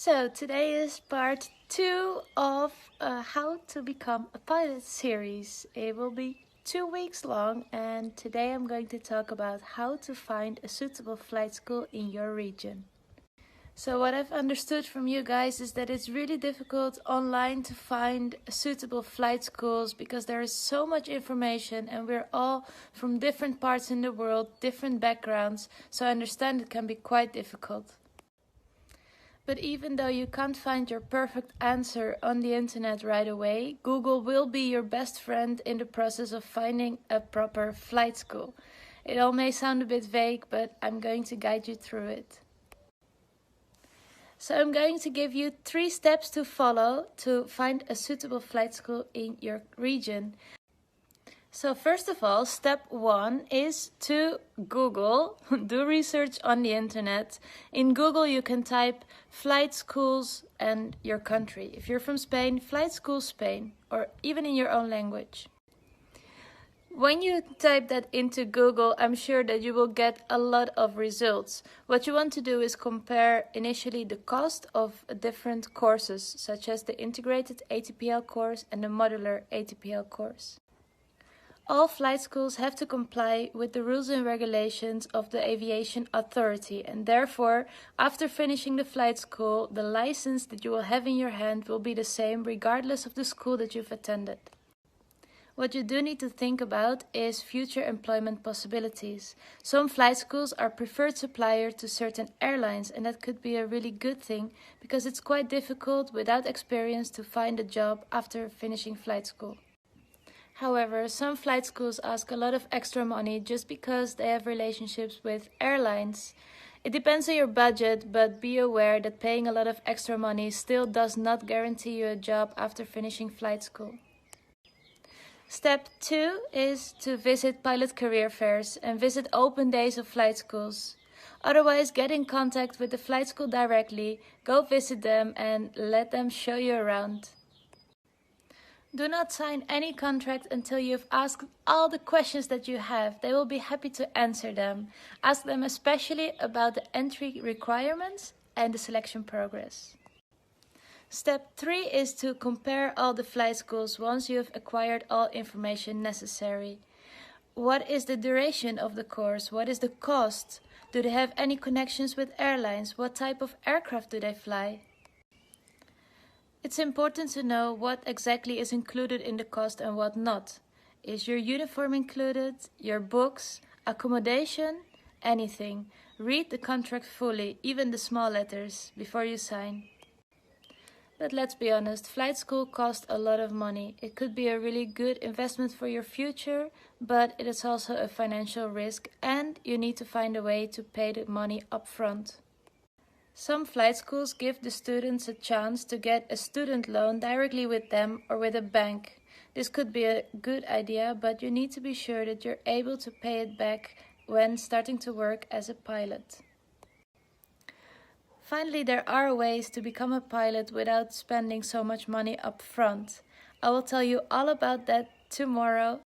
So today is part 2 of How to Become a Pilot series. It will be 2 weeks long, and today I'm going to talk about how to find a suitable flight school in your region. So what I've understood from you guys is that it's really difficult online to find suitable flight schools because there is so much information and we're all from different parts in the world, different backgrounds, so I understand it can be quite difficult. But even though you can't find your perfect answer on the internet right away, Google will be your best friend in the process of finding a proper flight school. It all may sound a bit vague, but I'm going to guide you through it. So I'm going to give you 3 steps to follow to find a suitable flight school in your region. So first of all, step 1 is to Google, do research on the internet. In Google you can type flight schools and your country. If you're from Spain, flight school Spain, or even in your own language. When you type that into Google, I'm sure that you will get a lot of results. What you want to do is compare initially the cost of different courses, such as the integrated ATPL course and the modular ATPL course. All flight schools have to comply with the rules and regulations of the Aviation Authority, and therefore, after finishing the flight school, the license that you will have in your hand will be the same regardless of the school that you've attended. What you do need to think about is future employment possibilities. Some flight schools are preferred supplier to certain airlines, and that could be a really good thing because it's quite difficult without experience to find a job after finishing flight school. However, some flight schools ask a lot of extra money just because they have relationships with airlines. It depends on your budget, but be aware that paying a lot of extra money still does not guarantee you a job after finishing flight school. Step 2 is to visit pilot career fairs and visit open days of flight schools. Otherwise, get in contact with the flight school directly, go visit them and let them show you around. Do not sign any contract until you've asked all the questions that you have. They will be happy to answer them. Ask them especially about the entry requirements and the selection progress. Step 3 is to compare all the flight schools once you have acquired all information necessary. What is the duration of the course? What is the cost? Do they have any connections with airlines? What type of aircraft do they fly? It's important to know what exactly is included in the cost and what not. Is your uniform included, your books, accommodation, anything? Read the contract fully, even the small letters, before you sign. But let's be honest, flight school costs a lot of money. It could be a really good investment for your future, but it is also a financial risk and you need to find a way to pay the money up front. Some flight schools give the students a chance to get a student loan directly with them or with a bank. This could be a good idea, but you need to be sure that you're able to pay it back when starting to work as a pilot. Finally, there are ways to become a pilot without spending so much money up front. I will tell you all about that tomorrow.